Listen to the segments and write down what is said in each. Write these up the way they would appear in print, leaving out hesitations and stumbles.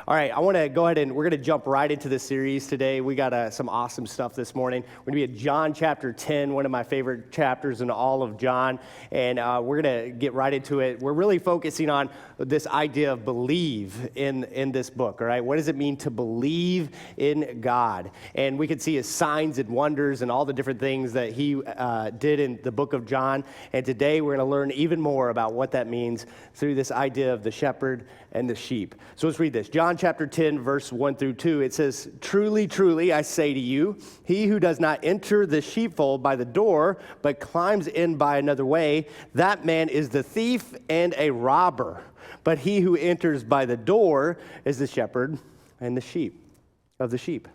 All right, I want to go ahead and we're going to jump right into this series today. We got some awesome stuff this morning. We're going to be at John chapter 10, one of my favorite chapters in all of John, and we're going to get right into it. We're really focusing on this idea of believe in this book, all right? What does it mean to believe in God? And we can see his signs and wonders and all the different things that he did in the book of John. And today we're going to learn even more about what that means through this idea of the shepherd and the sheep. So let's read this. John chapter 10, verse 1 through 2. It says, "Truly, truly, I say to you, he who does not enter the sheepfold by the door, but climbs in by another way, that man is the thief and a robber. But he who enters by the door is the shepherd and the sheep of the sheep."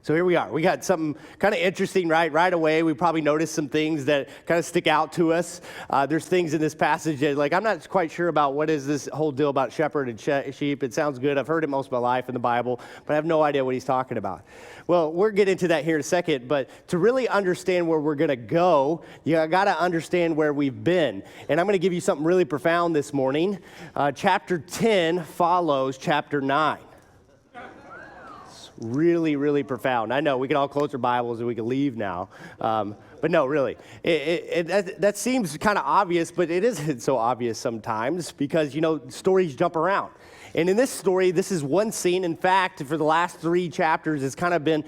So here we are. We got something kind of interesting right away. We probably noticed some things that kind of stick out to us. There's things in this passage that, like, I'm not quite sure about what is this whole deal about shepherd and sheep. It sounds good. I've heard it most of my life in the Bible, but I have no idea what he's talking about. Well, we'll get into that here in a second, but to really understand where we're going to go, you got to understand where we've been. And I'm going to give you something really profound this morning. Chapter 10 follows chapter 9. Really, really profound. I know we can all close our Bibles and we can leave now. But no, really. That seems kind of obvious, but it isn't so obvious sometimes because, stories jump around. And in this story, this is one scene. In fact, for the last 3 chapters, it's kind of been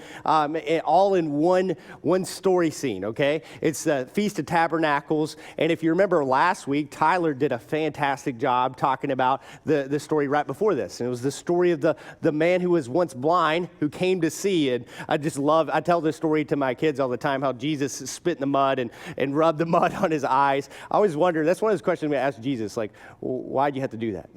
all in one story scene, okay? It's the Feast of Tabernacles. And if you remember last week, Tyler did a fantastic job talking about the story right before this. And it was the story of the man who was once blind who came to see. And I tell this story to my kids all the time, how Jesus spit in the mud and rubbed the mud on his eyes. I always wonder, that's one of those questions we ask Jesus, like, why'd you have to do that?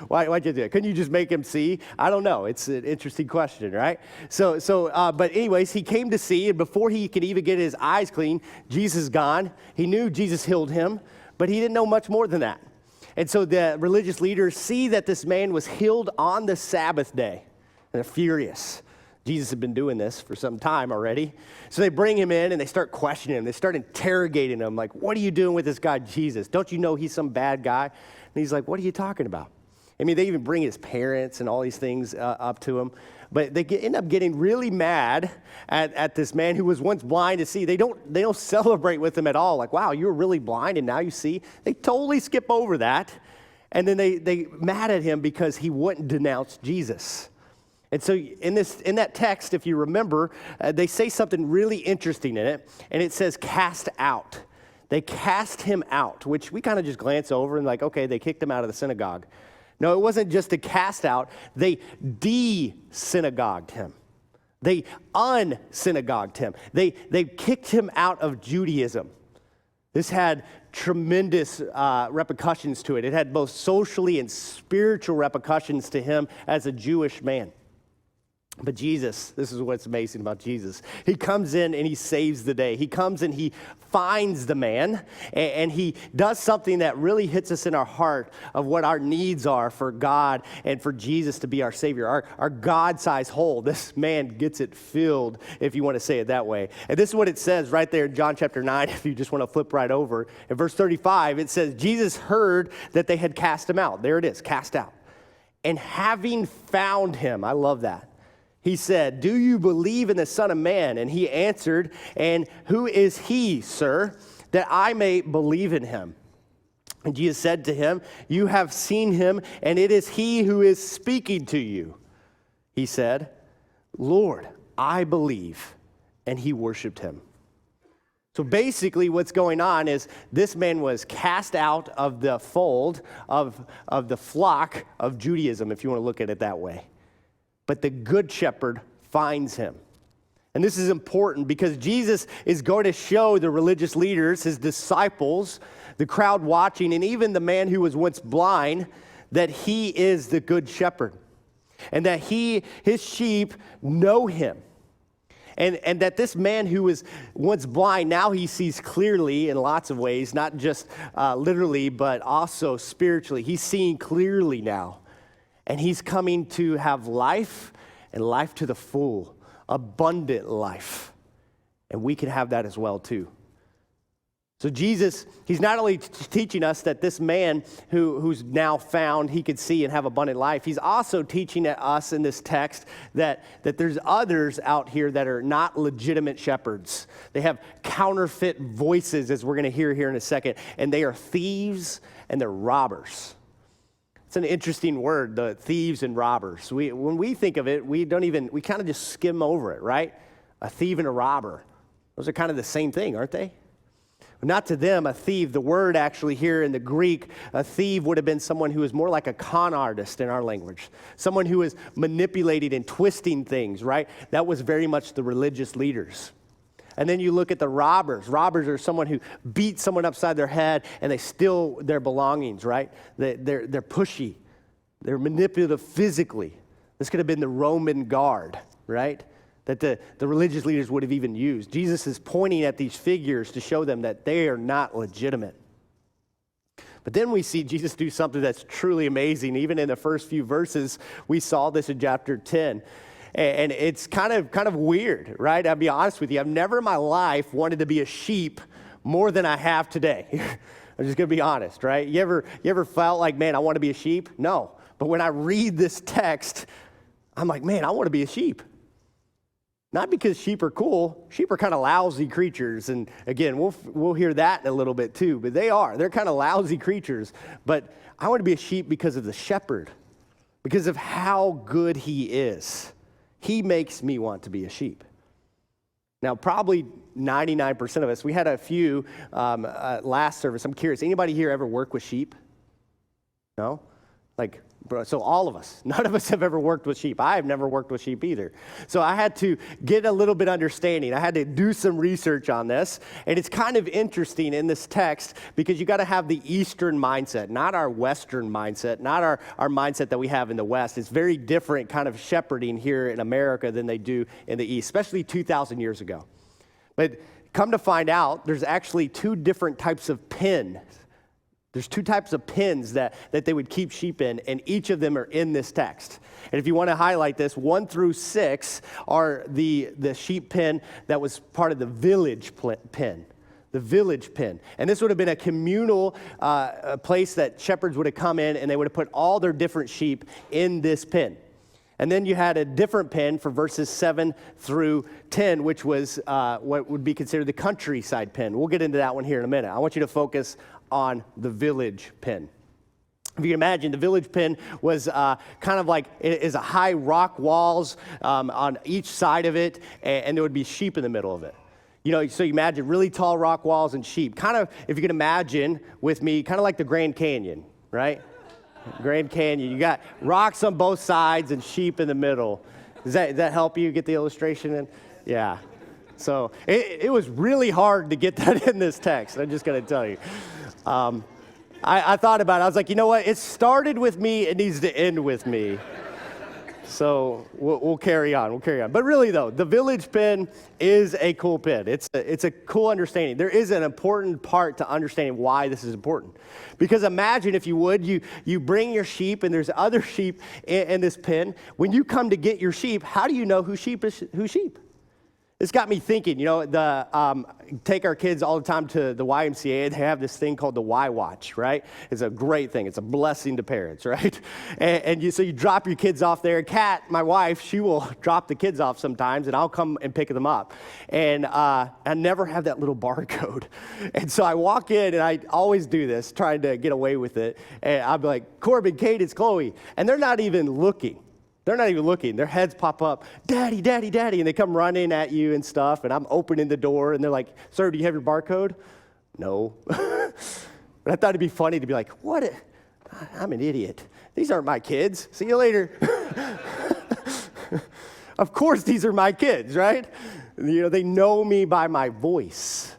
Why'd you have to do that? Couldn't you just make him see? I don't know. It's an interesting question, right? But anyways, he came to see, and before he could even get his eyes clean, Jesus is gone. He knew Jesus healed him, but he didn't know much more than that. And so the religious leaders see that this man was healed on the Sabbath day, and they're furious. Jesus had been doing this for some time already. So they bring him in and they start questioning him. They start interrogating him, like, what are you doing with this guy, Jesus? Don't you know he's some bad guy? And he's like, what are you talking about? I mean, they even bring his parents and all these things up to him. But they end up getting really mad at this man who was once blind to see. They don't celebrate with him at all. Like, wow, you were really blind and now you see? They totally skip over that. And then they mad at him because he wouldn't denounce Jesus. And so in that text, if you remember, they say something really interesting in it, and it says cast out. They cast him out, which we kind of just glance over and like, okay, they kicked him out of the synagogue. No, it wasn't just a cast out. They de-synagogued him. They un-synagogued him. They kicked him out of Judaism. This had tremendous repercussions to it. It had both socially and spiritual repercussions to him as a Jewish man. But Jesus, this is what's amazing about Jesus. He comes in and he saves the day. He comes and he finds the man, and he does something that really hits us in our heart of what our needs are for God and for Jesus to be our Savior, our God-sized hole. This man gets it filled, if you want to say it that way. And this is what it says right there in John chapter 9, if you just want to flip right over. In verse 35, it says, Jesus heard that they had cast him out. There it is, cast out. And having found him, I love that. He said, do you believe in the Son of Man? And he answered, and who is he, sir, that I may believe in him? And Jesus said to him, you have seen him, and it is he who is speaking to you. He said, Lord, I believe. And he worshiped him. So basically what's going on is this man was cast out of the fold of the flock of Judaism, if you want to look at it that way. But the good shepherd finds him. And this is important because Jesus is going to show the religious leaders, his disciples, the crowd watching, and even the man who was once blind, that he is the good shepherd. And that his sheep know him. And that this man who was once blind, now he sees clearly in lots of ways, not just literally, but also spiritually. He's seeing clearly now. And he's coming to have life, and life to the full, abundant life. And we can have that as well too. So Jesus, he's not only teaching us that this man who's now found, he could see and have abundant life, he's also teaching us in this text that there's others out here that are not legitimate shepherds. They have counterfeit voices, as we're going to hear here in a second, and they are thieves and they're robbers. It's an interesting word, the thieves and robbers. When we think of it, we kind of just skim over it, right? A thief and a robber. Those are kind of the same thing, aren't they? Not to them, a thief. The word actually here in the Greek, a thief would have been someone who is more like a con artist in our language. Someone who is manipulating and twisting things, right? That was very much the religious leaders. And then you look at the robbers. Robbers are someone who beats someone upside their head and they steal their belongings, right? They're pushy. They're manipulative physically. This could have been the Roman guard, right? That the religious leaders would have even used. Jesus is pointing at these figures to show them that they are not legitimate. But then we see Jesus do something that's truly amazing. Even in the first few verses, we saw this in chapter 10. And it's kind of weird, right? I'll be honest with you. I've never in my life wanted to be a sheep more than I have today. I'm just going to be honest, right? You ever felt like, man, I want to be a sheep? No. But when I read this text, I'm like, man, I want to be a sheep. Not because sheep are cool. Sheep are kind of lousy creatures. And again, we'll hear that in a little bit too. But they're kind of lousy creatures. But I want to be a sheep because of the shepherd. Because of how good he is. He makes me want to be a sheep. Now, probably 99% of us, we had a few last service. I'm curious, anybody here ever work with sheep? No? So all of us, none of us have ever worked with sheep. I have never worked with sheep either. So I had to get a little bit understanding. I had to do some research on this. And it's kind of interesting in this text because you got to have the Eastern mindset, not our Western mindset, not our mindset that we have in the West. It's very different kind of shepherding here in America than they do in the East, especially 2,000 years ago. But come to find out, there's actually two different types of pen. There's two types of pens that they would keep sheep in, and each of them are in this text. And if you want to highlight this, 1 through 6 are the sheep pen that was part of the village pen. The village pen. And this would have been a communal place that shepherds would have come in, and they would have put all their different sheep in this pen. And then you had a different pen for verses 7 through 10, which was what would be considered the countryside pen. We'll get into that one here in a minute. I want you to focus on the village pen. If you can imagine, the village pen was kind of like, it is a high rock walls on each side of it, and there would be sheep in the middle of it. You know, so you imagine really tall rock walls and sheep. Kind of, if you can imagine with me, kind of like the Grand Canyon, right? Grand Canyon. You got rocks on both sides and sheep in the middle. Does that help you get the illustration in? Yeah. So it was really hard to get that in this text. I'm just going to tell you. I thought about it. I was like, you know what? It started with me. It needs to end with me. So we'll carry on. We'll carry on. But really, though, the village pen is a cool pen. It's a cool understanding. There is an important part to understanding why this is important. Because imagine, if you would, you bring your sheep, and there's other sheep in this pen. When you come to get your sheep, how do you know who's sheep? This got me thinking, you know, take our kids all the time to the YMCA. They have this thing called the Y Watch, right? It's a great thing. It's a blessing to parents, right? So you drop your kids off there. Kat, my wife, she will drop the kids off sometimes, and I'll come and pick them up. And I never have that little barcode. And so I walk in, and I always do this, trying to get away with it. And I'll be like, Corbin, Kate, it's Chloe. And they're not even looking. They're not even looking. Their heads pop up, Daddy, Daddy, Daddy, and they come running at you and stuff, and I'm opening the door, and they're like, Sir, do you have your barcode? No. But I thought it'd be funny to be like, I'm an idiot. These aren't my kids. See you later. Of course these are my kids, right? You know, they know me by my voice.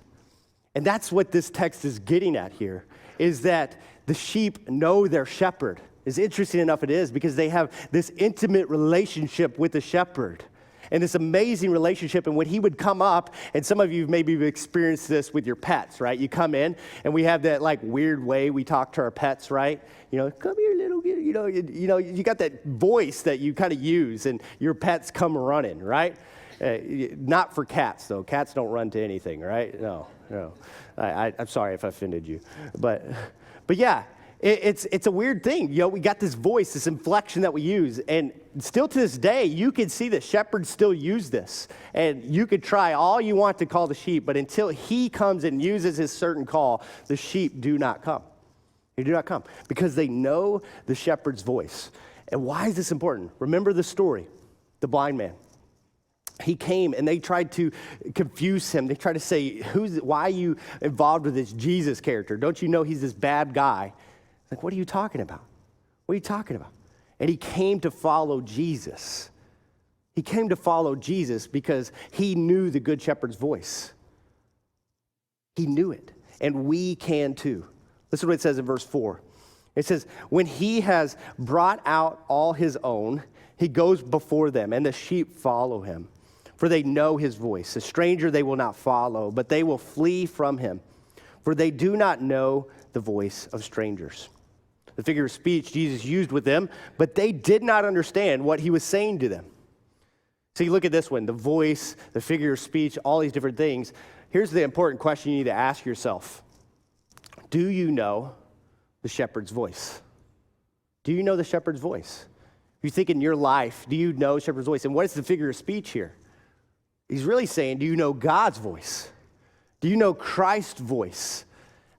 And that's what this text is getting at here, is that the sheep know their shepherd. As interesting enough it is, because they have this intimate relationship with the shepherd and this amazing relationship. And when he would come up, and some of you maybe have experienced this with your pets, right? You come in, and we have that like weird way we talk to our pets, right? You know, come here, little, you got that voice that you kind of use, and your pets come running, right? Not for cats, though. Cats don't run to anything, right? No. I'm sorry if I offended you. But yeah, it's a weird thing. We got this voice, this inflection that we use, and still to this day, you can see that shepherds still use this. And you could try all you want to call the sheep, but until he comes and uses his certain call, the sheep do not come. They do not come because they know the shepherd's voice. And why is this important? Remember the story, the blind man. He came and they tried to confuse him. They tried to say, why are you involved with this Jesus character? Don't you know he's this bad guy? Like, what are you talking about? What are you talking about? And he came to follow Jesus. He came to follow Jesus because he knew the good shepherd's voice. He knew it. And we can too. Listen to what it says in verse 4. It says, when he has brought out all his own, he goes before them, and the sheep follow him. For they know his voice. A stranger they will not follow, but they will flee from him. For they do not know the voice of strangers. The figure of speech Jesus used with them, but they did not understand what he was saying to them. So you look at this one, the voice, the figure of speech, all these different things. Here's the important question you need to ask yourself. Do you know the shepherd's voice? Do you know the shepherd's voice? If you think in your life, do you know shepherd's voice? And what is the figure of speech here? He's really saying, do you know God's voice? Do you know Christ's voice?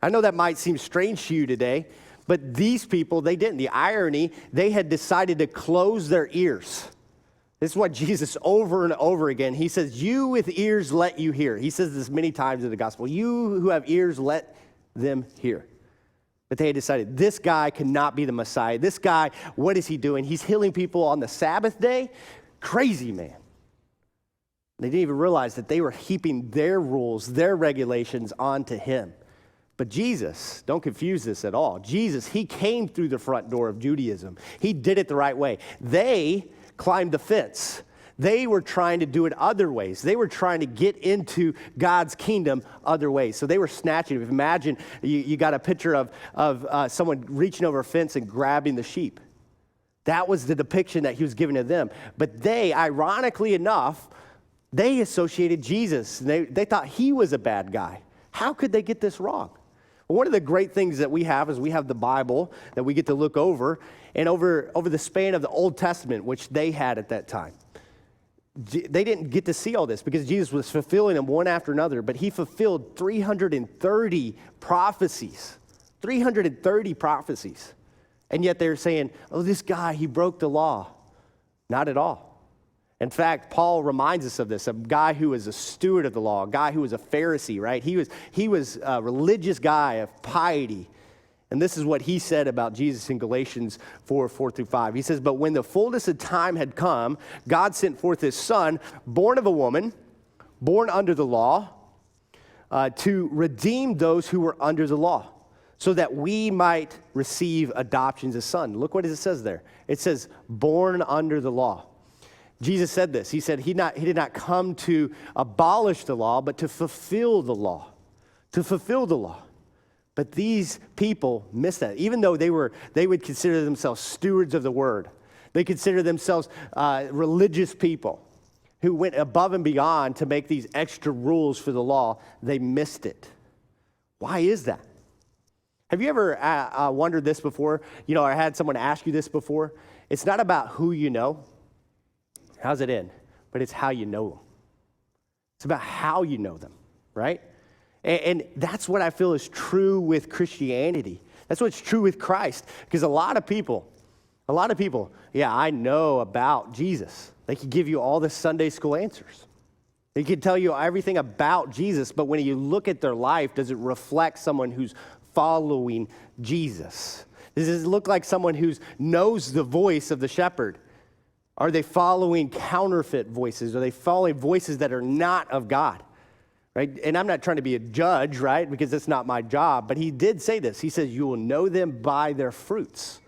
I know that might seem strange to you today, but these people, they didn't. The irony, they had decided to close their ears. This is what Jesus over and over again, he says, you with ears, let you hear. He says this many times in the gospel. You who have ears, let them hear. But they had decided this guy cannot be the Messiah. This guy, what is he doing? He's healing people on the Sabbath day? Crazy man. They didn't even realize that they were heaping their rules, their regulations onto him. But Jesus, don't confuse this at all. Jesus, he came through the front door of Judaism. He did it the right way. They climbed the fence. They were trying to do it other ways. They were trying to get into God's kingdom other ways. So they were snatching. Imagine you got a picture of someone reaching over a fence and grabbing the sheep. That was the depiction that he was giving to them. But they, ironically enough, they associated Jesus. They thought he was a bad guy. How could they get this wrong? Well, one of the great things that we have is we have the Bible that we get to look over. And over the span of the Old Testament, which they had at that time, they didn't get to see all this because Jesus was fulfilling them one after another. But he fulfilled 330 prophecies. 330 prophecies. And yet they're saying, oh, this guy, he broke the law. Not at all. In fact, Paul reminds us of this, a guy who was a steward of the law, a guy who was a Pharisee, right? He was a religious guy of piety. And this is what he said about Jesus in Galatians 4:4-5. He says, but when the fullness of time had come, God sent forth his son, born of a woman, born under the law, to redeem those who were under the law, so that we might receive adoptions as sons. Look what it says there. It says, born under the law. Jesus said this. He said he did not come to abolish the law, but to fulfill the law. To fulfill the law. But these people missed that. Even though they would consider themselves stewards of the word. They consider themselves religious people who went above and beyond to make these extra rules for the law. They missed it. Why is that? Have you ever wondered this before? Or had someone ask you this before? It's not about who you know. How's it end? But it's how you know them. It's about how you know them, right? And that's what I feel is true with Christianity. That's what's true with Christ. Because a lot of people, yeah, I know about Jesus. They can give you all the Sunday school answers. They can tell you everything about Jesus, but when you look at their life, does it reflect someone who's following Jesus? Does it look like someone who knows the voice of the shepherd? Are they following counterfeit voices? Are they following voices that are not of God? Right? And I'm not trying to be a judge, right? Because that's not my job. But he did say this. He says, you will know them by their fruits.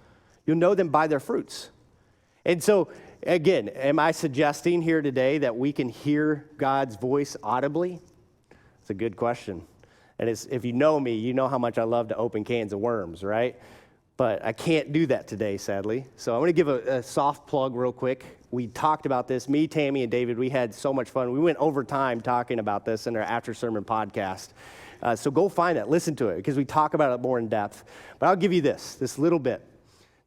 You'll know them by their fruits. And so, again, am I suggesting here today that we can hear God's voice audibly? It's a good question. And if you know me, you know how much I love to open cans of worms, right? But I can't do that today, sadly. So I'm going to give a soft plug real quick. We talked about this. Me, Tammy, and David, we had so much fun. We went over time talking about this in our after sermon podcast. So go find that. Listen to it because we talk about it more in depth. But I'll give you this little bit.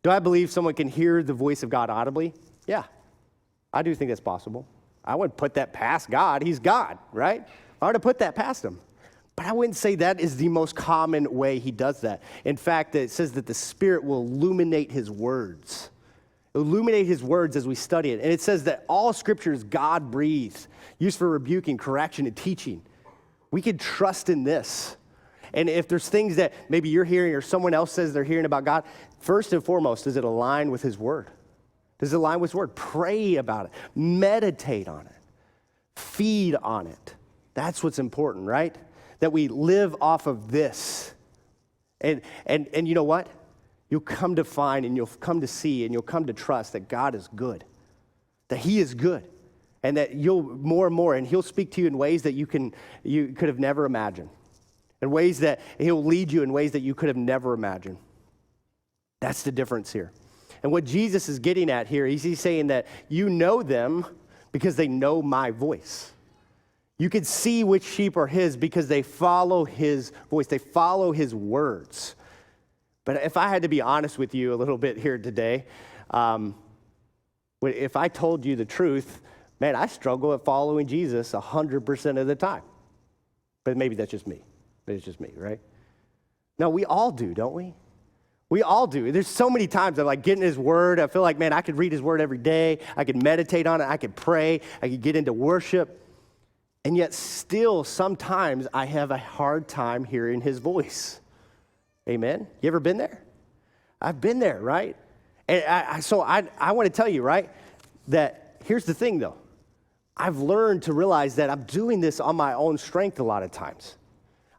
Do I believe someone can hear the voice of God audibly? Yeah, I do think that's possible. I wouldn't put that past God. He's God, right? I would put that past him. But I wouldn't say that is the most common way he does that. In fact, it says that the Spirit will illuminate his words. Illuminate his words as we study it. And it says that all Scripture is God-breathed, used for rebuking, correction, and teaching. We can trust in this. And if there's things that maybe you're hearing or someone else says they're hearing about God, first and foremost, does it align with his word? Does it align with his word? Pray about it. Meditate on it. Feed on it. That's what's important, right? That we live off of this. And you know what? You'll come to find and you'll come to see and you'll come to trust that God is good. That he is good. And that you'll more and more, and he'll speak to you in ways that you could have never imagined. In ways that he'll lead you in ways that you could have never imagined. That's the difference here. And what Jesus is getting at here, he's saying that you know them because they know my voice. You can see which sheep are his because they follow his voice. They follow his words. But if I had to be honest with you a little bit here today, if I told you the truth, man, I struggle at following Jesus 100% of the time. But maybe that's just me. Maybe it's just me, right? No, we all do, don't we? We all do. There's so many times I'm like getting his word. I feel like, man, I could read his word every day. I could meditate on it. I could pray. I could get into worship. And yet still, sometimes I have a hard time hearing his voice. Amen? You ever been there? I've been there, right? And I want to tell you, right, that here's the thing, though. I've learned to realize that I'm doing this on my own strength a lot of times.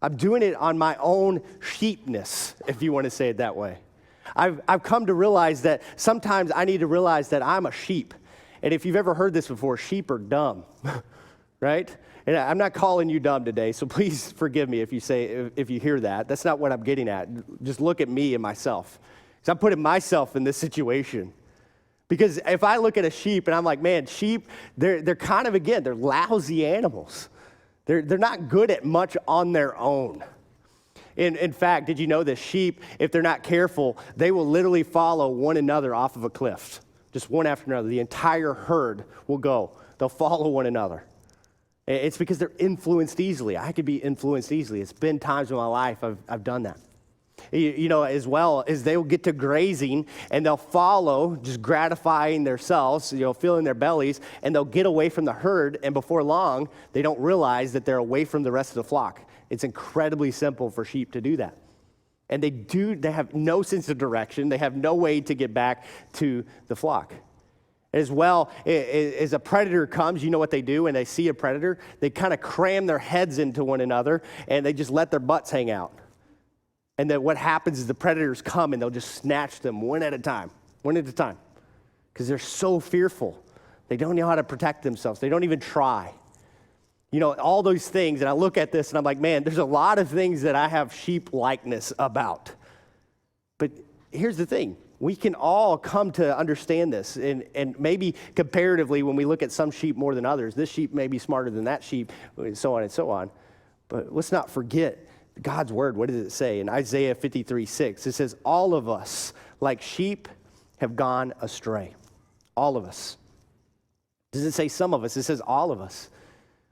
I'm doing it on my own sheepness, if you want to say it that way. I've come to realize that sometimes I need to realize that I'm a sheep. And if you've ever heard this before, sheep are dumb, right? And I'm not calling you dumb today, so please forgive me if you hear that. That's not what I'm getting at. Just look at me and myself. Because I'm putting myself in this situation. Because if I look at a sheep and I'm like, man, sheep, they're kind of, again, they're lousy animals. They're not good at much on their own. In fact, did you know that sheep, if they're not careful, they will literally follow one another off of a cliff, just one after another. The entire herd will go. They'll follow one another. It's because they're influenced easily. I could be influenced easily. It's been times in my life I've done that. You know, as well as they will get to grazing and they'll follow, just gratifying themselves, filling their bellies, and they'll get away from the herd, and before long, they don't realize that they're away from the rest of the flock. It's incredibly simple for sheep to do that. And they have no sense of direction. They have no way to get back to the flock. As well, as a predator comes, you know what they do when they see a predator? They kind of cram their heads into one another, and they just let their butts hang out. And then what happens is the predators come and they'll just snatch them one at a time, because they're so fearful. They don't know how to protect themselves. They don't even try. All those things, and I look at this and I'm like, man, there's a lot of things that I have sheep-likeness about. But here's the thing. We can all come to understand this, and maybe comparatively when we look at some sheep more than others, this sheep may be smarter than that sheep, so on and so on. But let's not forget God's word. What does it say? In Isaiah 53:6, it says, all of us, like sheep, have gone astray. All of us. It doesn't say some of us, it says all of us.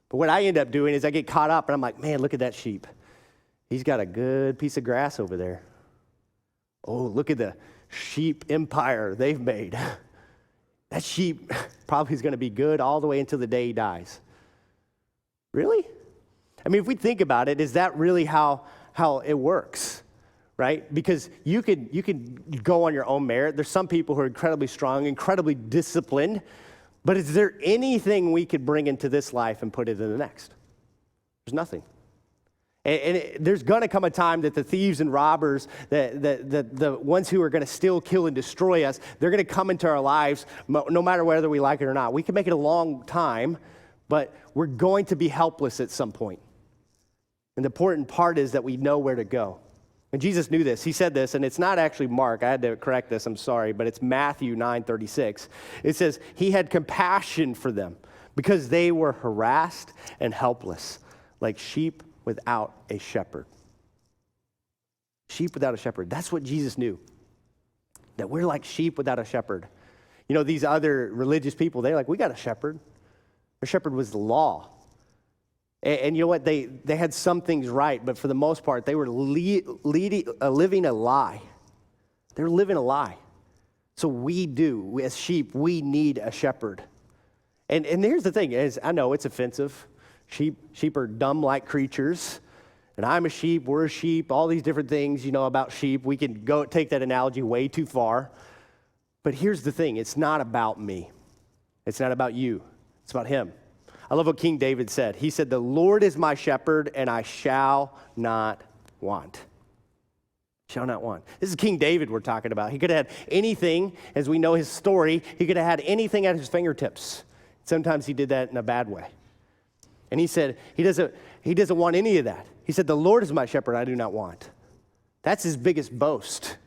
But what I end up doing is I get caught up and I'm like, man, look at that sheep. He's got a good piece of grass over there. Oh, look at the sheep empire they've made. That sheep probably is going to be good all the way until the day he dies. Really? I mean, if we think about it, is that really how it works, right? Because you could go on your own merit. There's some people who are incredibly strong, incredibly disciplined, but is there anything we could bring into this life and put it in the next? There's nothing. And there's going to come a time that the thieves and robbers, the ones who are going to steal, kill, and destroy us, they're going to come into our lives no matter whether we like it or not. We can make it a long time, but we're going to be helpless at some point. And the important part is that we know where to go. And Jesus knew this. He said this, and it's not actually Mark. I had to correct this. I'm sorry, but it's Matthew 9:36. It says, he had compassion for them because they were harassed and helpless, like sheep without a shepherd. Sheep without a shepherd. That's what Jesus knew, that we're like sheep without a shepherd. You know, these other religious people, they're like, we got a shepherd. Their shepherd was the law. And you know what? They had some things right, but for the most part, they were living a lie. They were living a lie. So as sheep, we need a shepherd. And here's the thing, is I know it's offensive. Sheep are dumb-like creatures. And I'm a sheep, we're a sheep, all these different things, you know, about sheep. We can go take that analogy way too far. But here's the thing, it's not about me. It's not about you. It's about him. I love what King David said. He said, the Lord is my shepherd, and I shall not want. Shall not want. This is King David we're talking about. He could have had anything, as we know his story, he could have had anything at his fingertips. Sometimes he did that in a bad way. And he said, he doesn't want any of that. He said, the Lord is my shepherd, I do not want. That's his biggest boast.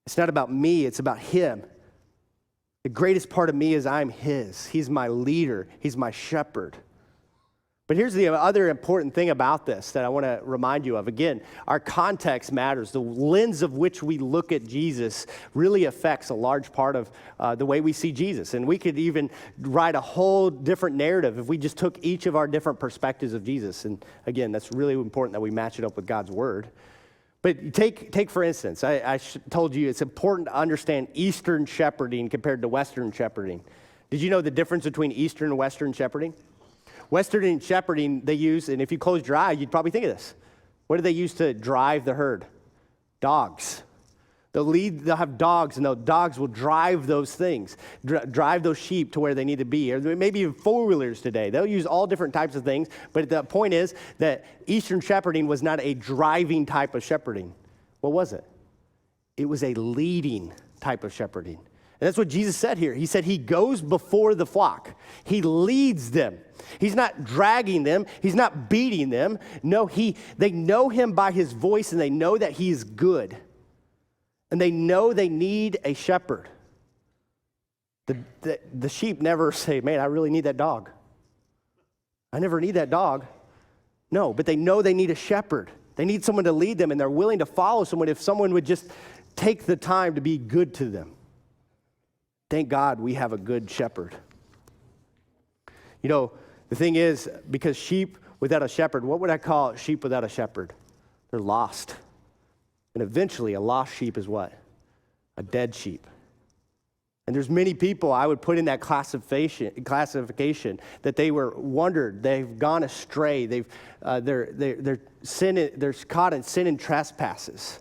It's not about me, it's about him. The greatest part of me is I'm his. He's my leader. He's my shepherd. But here's the other important thing about this that I want to remind you of. Again, our context matters. The lens of which we look at Jesus really affects a large part of the way we see Jesus. And we could even write a whole different narrative if we just took each of our different perspectives of Jesus. And again, that's really important that we match it up with God's word. But take for instance, I told you it's important to understand Eastern shepherding compared to Western shepherding. Did you know the difference between Eastern and Western shepherding? Western shepherding, they use, and if you closed your eye, you'd probably think of this. What do they use to drive the herd? Dogs. They'll have dogs, and the dogs will drive those things, drive those sheep to where they need to be, or maybe even four-wheelers today. They'll use all different types of things, but the point is that Eastern shepherding was not a driving type of shepherding. What was it? It was a leading type of shepherding. And that's what Jesus said here. He said he goes before the flock. He leads them. He's not dragging them. He's not beating them. No, they know him by his voice, and they know that he is good. And they know they need a shepherd. The sheep never say, man, I really need that dog. I never need that dog. No, but they know they need a shepherd. They need someone to lead them, and they're willing to follow someone if someone would just take the time to be good to them. Thank God we have a good shepherd. You know, the thing is, because sheep without a shepherd, what would I call sheep without a shepherd? They're lost. And eventually, a lost sheep is what? A dead sheep. And there's many people I would put in that classification that they were wandered, they've gone astray, they're caught in sin and trespasses.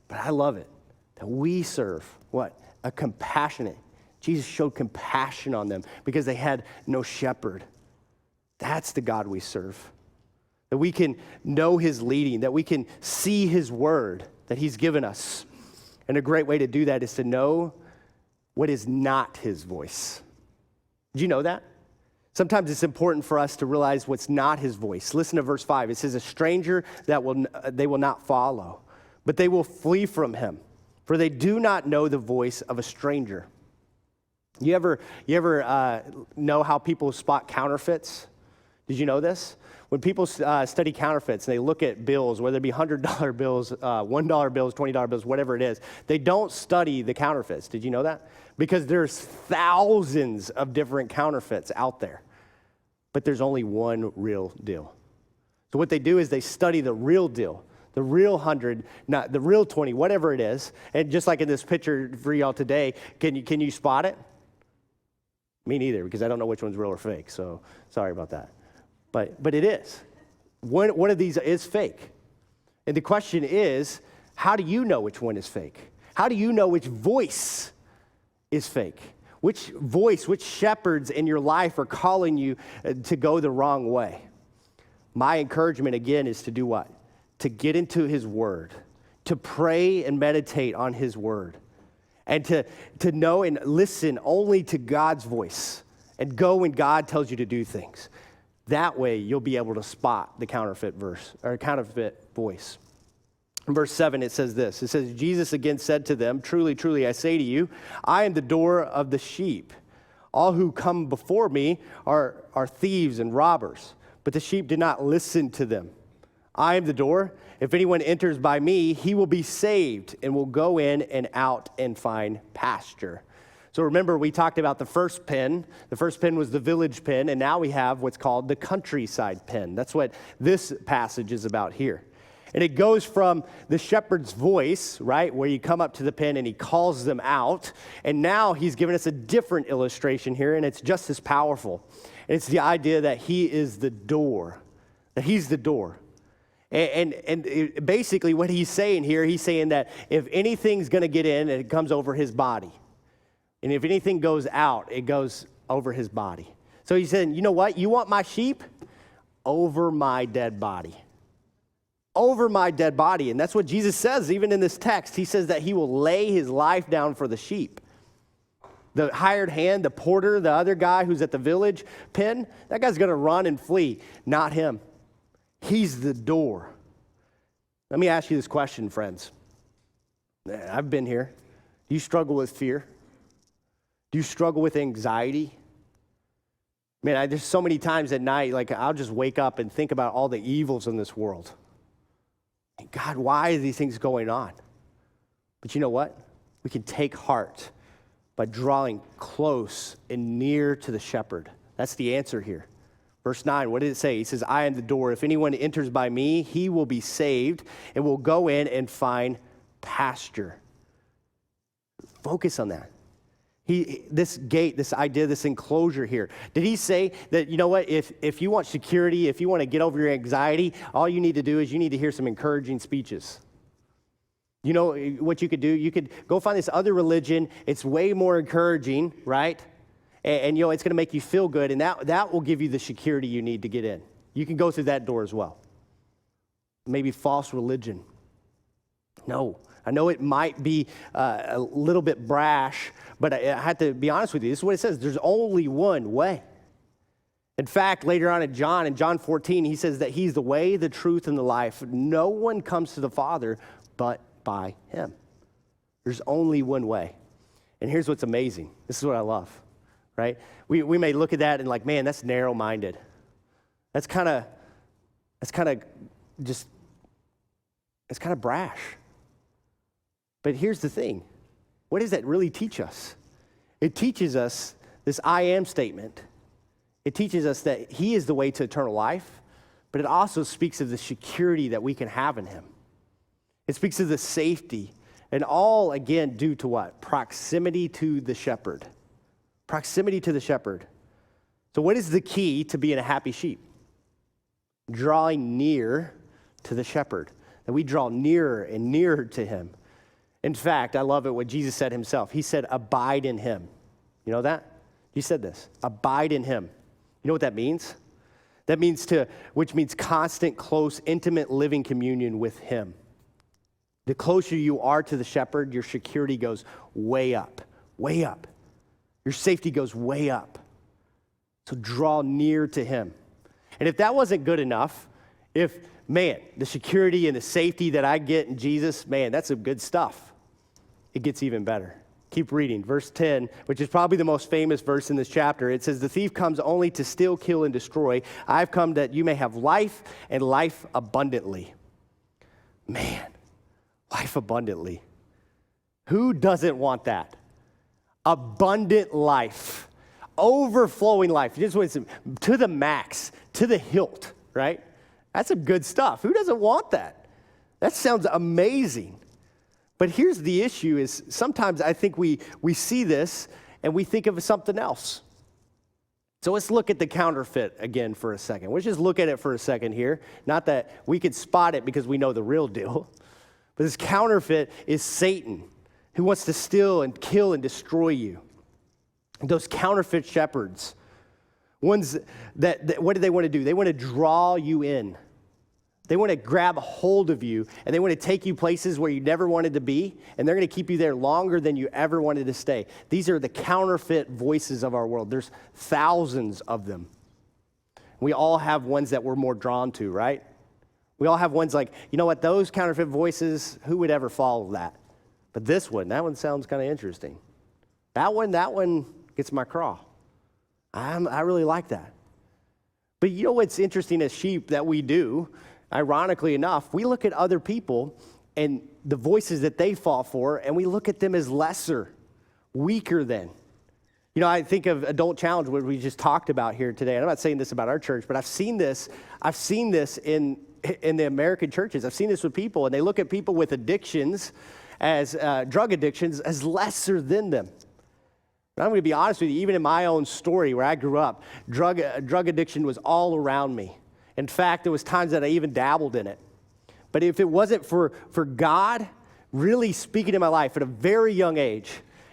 But I love it that we serve what? A compassionate. Jesus showed compassion on them because they had no shepherd. That's the God we serve. That we can know his leading, that we can see his word that he's given us. And a great way to do that is to know what is not his voice. Did you know that? Sometimes it's important for us to realize what's not his voice. Listen to verse 5. It says, a stranger they will not follow, but they will flee from him, for they do not know the voice of a stranger. You ever know how people spot counterfeits? Did you know this? When people study counterfeits and they look at bills, whether it be $100 bills, $1 bills, $20 bills, whatever it is, they don't study the counterfeits. Did you know that? Because there's thousands of different counterfeits out there, but there's only one real deal. So what they do is they study the real deal, the real 100, not the real 20, whatever it is. And just like in this picture for y'all today, can you spot it? Me neither, because I don't know which one's real or fake, so sorry about that. But it is. One of these is fake. And the question is, how do you know which one is fake? How do you know which voice is fake? Which voice, which shepherds in your life are calling you to go the wrong way? My encouragement, again, is to do what? To get into his word, to pray and meditate on his word, and to know and listen only to God's voice, and go when God tells you to do things. That way, you'll be able to spot the counterfeit verse or counterfeit voice. In verse 7, it says this. It says, Jesus again said to them, truly, truly, I say to you, I am the door of the sheep. All who come before me are thieves and robbers, but the sheep did not listen to them. I am the door. If anyone enters by me, he will be saved and will go in and out and find pasture. So remember, we talked about the first pen. The first pen was the village pen, and now we have what's called the countryside pen. That's what this passage is about here. And it goes from the shepherd's voice, right, where you come up to the pen and he calls them out. And now he's given us a different illustration here, and it's just as powerful. And it's the idea that he is the door, that he's the door. And basically what he's saying here, he's saying that if anything's going to get in, it comes over his body. And if anything goes out, it goes over his body. So he's saying, you know what? You want my sheep? Over my dead body. Over my dead body. And that's what Jesus says, even in this text. He says that he will lay his life down for the sheep. The hired hand, the porter, the other guy who's at the village pen, that guy's going to run and flee. Not him. He's the door. Let me ask you this question, friends. I've been here. Do you struggle with fear? Do you struggle with anxiety? Man, there's so many times at night, like I'll just wake up and think about all the evils in this world. And God, why are these things going on? But you know what? We can take heart by drawing close and near to the shepherd. That's the answer here. Verse 9, what did it say? He says, I am the door. If anyone enters by me, he will be saved and will go in and find pasture. Focus on that. This gate, this idea, this enclosure here. Did he say that, you know what, if you want security, if you want to get over your anxiety, all you need to do is you need to hear some encouraging speeches? You know what you could do? You could go find this other religion. It's way more encouraging, right? And you know, it's going to make you feel good, and that will give you the security you need to get in. You can go through that door as well. Maybe false religion. No. I know it might be a little bit brash, but I have to be honest with you. This is what it says. There's only one way. In fact, later on in John 14, he says that he's the way, the truth, and the life. No one comes to the Father but by him. There's only one way. And here's what's amazing. This is what I love, right? We may look at that and like, man, that's narrow-minded. That's kind of brash. But here's the thing. What does that really teach us? It teaches us this I am statement. It teaches us that he is the way to eternal life, but it also speaks of the security that we can have in him. It speaks of the safety, and all, again, due to what? Proximity to the shepherd. Proximity to the shepherd. So what is the key to being a happy sheep? Drawing near to the shepherd. That we draw nearer and nearer to him. In fact, I love it what Jesus said himself. He said, abide in him. You know that? He said this, abide in him. You know what that means? That means which means constant, close, intimate living communion with him. The closer you are to the shepherd, your security goes way up, way up. Your safety goes way up. So draw near to him. And if that wasn't good enough, the security and the safety that I get in Jesus, man, that's some good stuff. It gets even better. Keep reading. Verse 10, which is probably the most famous verse in this chapter. It says, the thief comes only to steal, kill, and destroy. I've come that you may have life and life abundantly. Man, life abundantly. Who doesn't want that? Abundant life. Overflowing life. Just to the max, to the hilt, right? That's some good stuff. Who doesn't want that? That sounds amazing. But here's the issue is sometimes I think we see this and we think of something else. So let's look at the counterfeit again for a second. Let's just look at it for a second here. Not that we could spot it because we know the real deal. But this counterfeit is Satan, who wants to steal and kill and destroy you. Those counterfeit shepherds, ones that what do they want to do? They want to draw you in. They want to grab a hold of you, and they want to take you places where you never wanted to be, and they're going to keep you there longer than you ever wanted to stay. These are the counterfeit voices of our world. There's thousands of them. We all have ones that we're more drawn to, right? We all have ones like, you know what, those counterfeit voices, who would ever follow that? But this one, that one sounds kind of interesting. That one gets my craw. I really like that. But you know what's interesting as sheep that we do, ironically enough, we look at other people and the voices that they fall for, and we look at them as lesser, weaker than. You know, I think of Adult Challenge, what we just talked about here today. And I'm not saying this about our church, but I've seen this in the American churches. I've seen this with people, and they look at people with addictions as drug addictions as lesser than them. And I'm going to be honest with you, even in my own story where I grew up, drug addiction was all around me. In fact, there was times that I even dabbled in it. But if it wasn't for God really speaking in my life at a very young age,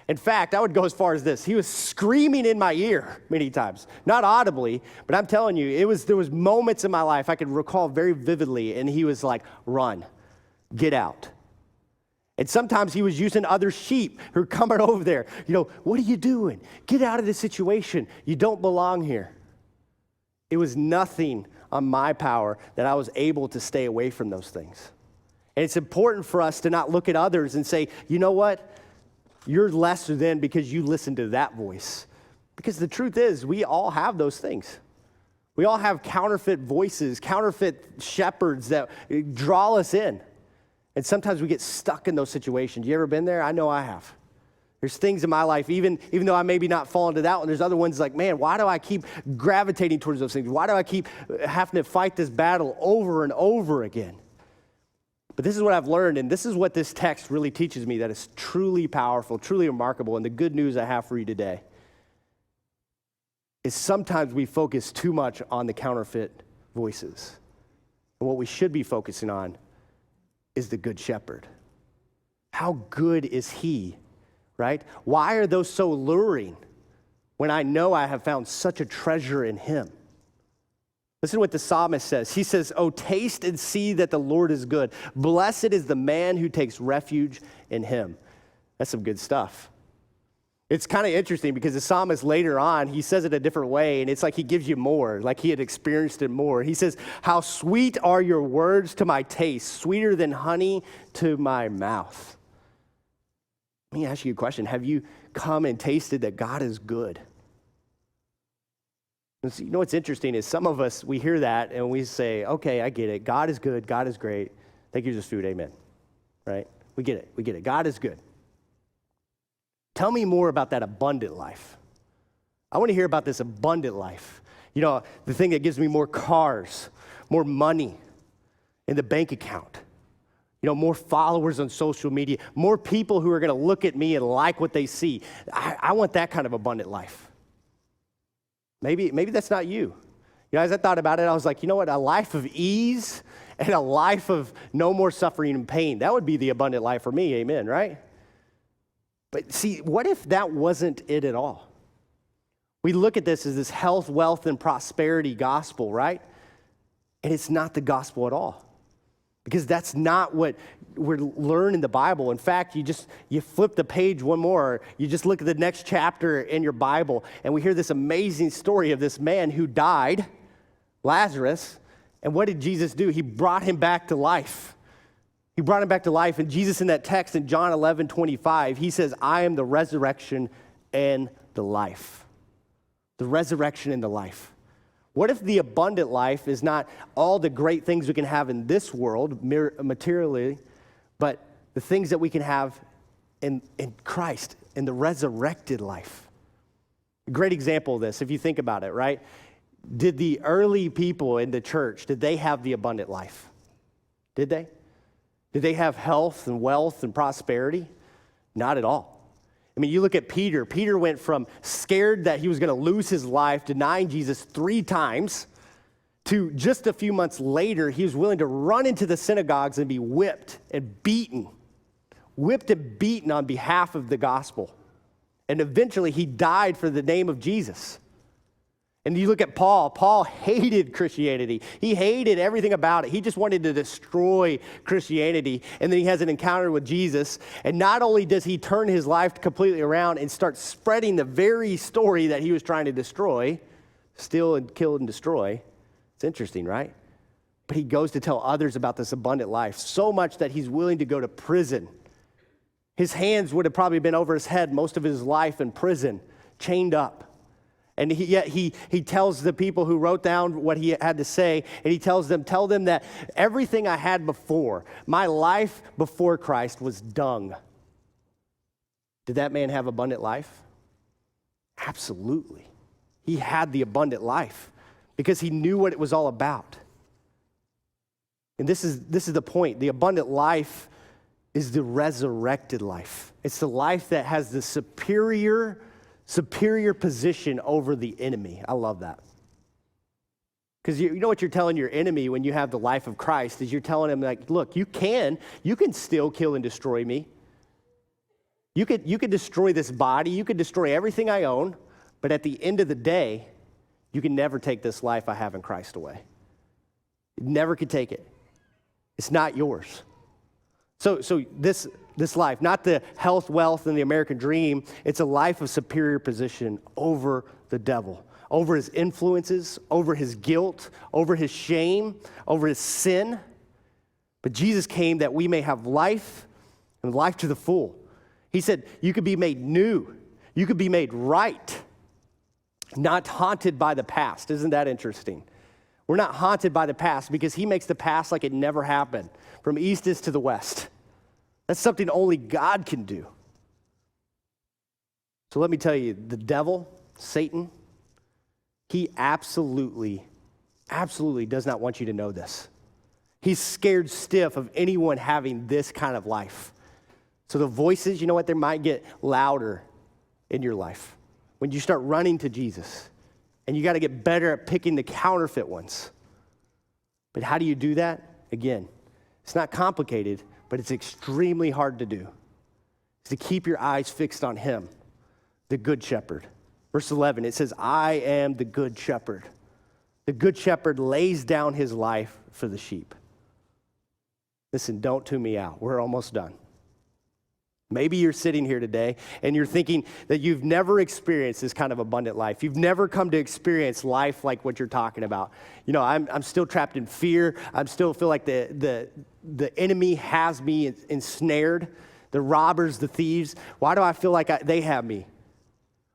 in fact, I would go as far as this. He was screaming in my ear many times, not audibly, but I'm telling you, there was moments in my life I could recall very vividly, and he was like, run, get out. And sometimes he was using other sheep who were coming over there. You know, what are you doing? Get out of this situation. You don't belong here. It was nothing on my power that I was able to stay away from those things. And it's important for us to not look at others and say, you know what? You're lesser than because you listen to that voice. Because the truth is, we all have those things. We all have counterfeit voices, counterfeit shepherds that draw us in. And sometimes we get stuck in those situations. You ever been there? I know I have. There's things in my life, even though I maybe not fall into that one, there's other ones like, man, why do I keep gravitating towards those things? Why do I keep having to fight this battle over and over again? But this is what I've learned, and this is what this text really teaches me that is truly powerful, truly remarkable, and the good news I have for you today is sometimes we focus too much on the counterfeit voices. And what we should be focusing on is the good shepherd. How good is he, right? Why are those so alluring when I know I have found such a treasure in him? Listen to what the psalmist says. He says, oh, taste and see that the Lord is good. Blessed is the man who takes refuge in him. That's some good stuff. It's kind of interesting because the psalmist later on, he says it a different way, and it's like he gives you more, like he had experienced it more. He says, how sweet are your words to my taste, sweeter than honey to my mouth. Let me ask you a question. Have you come and tasted that God is good? And so, you know what's interesting is some of us, we hear that and we say, okay, I get it. God is good. God is great. Thank you, Jesus food. Amen. Right? We get it. We get it. God is good. Tell me more about that abundant life. I want to hear about this abundant life. You know, the thing that gives me more cars, more money in the bank account, you know, more followers on social media, more people who are going to look at me and like what they see. I want that kind of abundant life. Maybe that's not you. You know, as I thought about it, I was like, you know what, a life of ease and a life of no more suffering and pain, that would be the abundant life for me, amen, right? But see, what if that wasn't it at all? We look at this as this health, wealth, and prosperity gospel, right? And it's not the gospel at all. Because that's not what we're learning in the Bible. In fact, you flip the page one more, you just look at the next chapter in your Bible, and we hear this amazing story of this man who died, Lazarus, and what did Jesus do? He brought him back to life. He brought him back to life, and Jesus in that text in John 11:25, he says, I am the resurrection and the life. The resurrection and the life. What if the abundant life is not all the great things we can have in this world, materially, but the things that we can have in Christ, in the resurrected life? A great example of this, if you think about it, right? Did the early people in the church, did they have the abundant life? Did they? Did they have health and wealth and prosperity? Not at all. I mean, you look at Peter. Peter went from scared that he was going to lose his life, denying Jesus 3 times, to just a few months later, he was willing to run into the synagogues and be whipped and beaten on behalf of the gospel. And eventually, he died for the name of Jesus. And you look at Paul. Paul hated Christianity. He hated everything about it. He just wanted to destroy Christianity. And then he has an encounter with Jesus. And not only does he turn his life completely around and start spreading the very story that he was trying to destroy, steal and kill and destroy. It's interesting, right? But he goes to tell others about this abundant life, so much that he's willing to go to prison. His hands would have probably been over his head most of his life in prison, chained up. And yet he tells the people who wrote down what he had to say, and he tells them, tell them that everything I had before, my life before Christ was dung. Did that man have abundant life? Absolutely. He had the abundant life because he knew what it was all about. And this is the point. The abundant life is the resurrected life. It's the life that has the superior position over the enemy. I love that. Because you know what you're telling your enemy when you have the life of Christ is you're telling him, like, look, you can still kill and destroy me. You could destroy this body. You could destroy everything I own. But at the end of the day, you can never take this life I have in Christ away. You never could take it. It's not yours. So this life, not the health, wealth, and the American dream, it's a life of superior position over the devil, over his influences, over his guilt, over his shame, over his sin. But Jesus came that we may have life and life to the full. He said, you could be made new. You could be made right, not haunted by the past. Isn't that interesting? We're not haunted by the past because he makes the past like it never happened, from east is to the west. That's something only God can do. So let me tell you, the devil, Satan, he absolutely does not want you to know this. He's scared stiff of anyone having this kind of life. So the voices, you know what, they might get louder in your life when you start running to Jesus. And you got to get better at picking the counterfeit ones. But how do you do that? Again, it's not complicated, but it's extremely hard to do. It's to keep your eyes fixed on him, the good shepherd. Verse 11, it says, I am the good shepherd. The good shepherd lays down his life for the sheep. Listen, don't tune me out. We're almost done. Maybe you're sitting here today and you're thinking that you've never experienced this kind of abundant life. You've never come to experience life like what you're talking about. You know, I'm still trapped in fear. I still feel like the enemy has me ensnared. The robbers, the thieves. Why do I feel like they have me?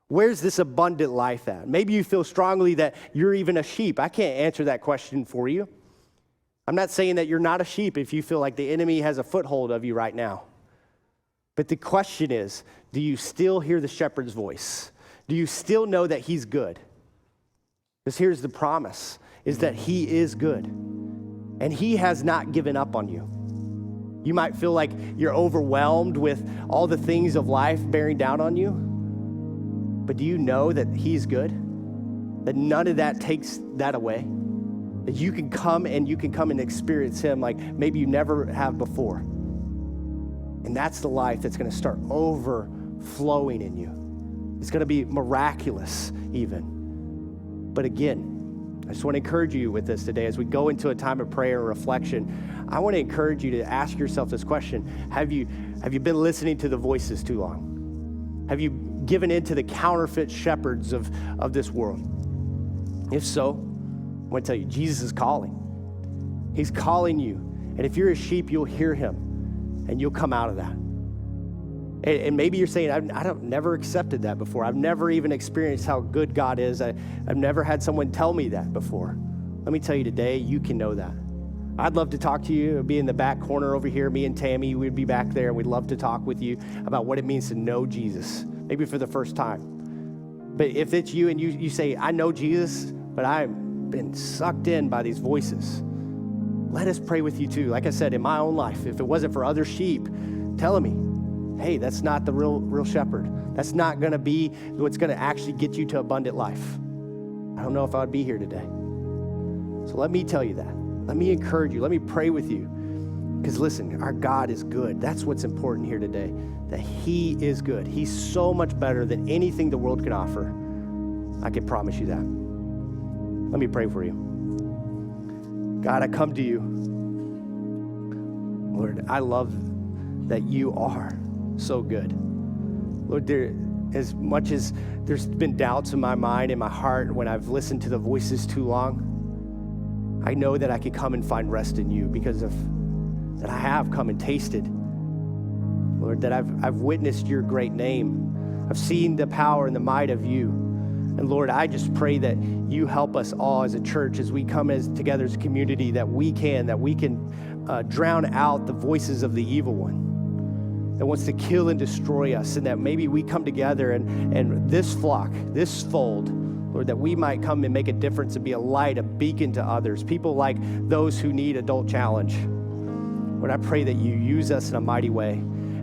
Where's this abundant life at? Maybe you feel strongly that you're even a sheep. I can't answer that question for you. I'm not saying that you're not a sheep if you feel like the enemy has a foothold of you right now. But the question is, do you still hear the shepherd's voice? Do you still know that he's good? Because here's the promise, is that he is good. And he has not given up on you. You might feel like you're overwhelmed with all the things of life bearing down on you. But do you know that he's good? That none of that takes that away? That you can come and experience him like maybe you never have before. And that's the life that's going to start overflowing in you. It's going to be miraculous even. But again, I just want to encourage you with this today as we go into a time of prayer and reflection. I want to encourage you to ask yourself this question. Have you been listening to the voices too long? Have you given in to the counterfeit shepherds of this world? If so, I want to tell you, Jesus is calling. He's calling you. And if you're a sheep, you'll hear him. And you'll come out of that. And maybe you're saying, I've never accepted that before. I've never even experienced how good God is. I've never had someone tell me that before. Let me tell you today, you can know that. I'd love to talk to you. Be in the back corner over here. Me and Tammy, we'd be back there. We'd love to talk with you about what it means to know Jesus, maybe for the first time. But if it's you and you say, I know Jesus, but I've been sucked in by these voices, let us pray with you too. Like I said, in my own life, if it wasn't for other sheep telling me, hey, that's not the real shepherd. That's not going to be what's going to actually get you to abundant life. I don't know if I would be here today. So let me tell you that. Let me encourage you. Let me pray with you. Because listen, our God is good. That's what's important here today, that he is good. He's so much better than anything the world can offer. I can promise you that. Let me pray for you. God, I come to you. Lord, I love that you are so good. Lord, as much as there's been doubts in my mind and my heart when I've listened to the voices too long, I know that I could come and find rest in you because of that I have come and tasted. Lord, that I've witnessed your great name. I've seen the power and the might of you. And Lord, I just pray that you help us all as a church, as we come together as a community, that we can drown out the voices of the evil one that wants to kill and destroy us, and that maybe we come together and this flock, this fold, Lord, that we might come and make a difference and be a light, a beacon to others, people like those who need adult challenge. Lord, I pray that you use us in a mighty way.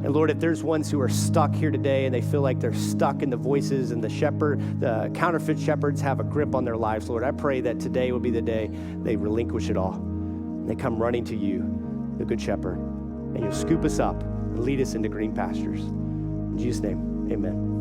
And Lord, if there's ones who are stuck here today and they feel like they're stuck in the voices and the counterfeit shepherds have a grip on their lives, Lord, I pray that today will be the day they relinquish it all. And they come running to you, the good shepherd, and you'll scoop us up and lead us into green pastures. In Jesus' name, amen.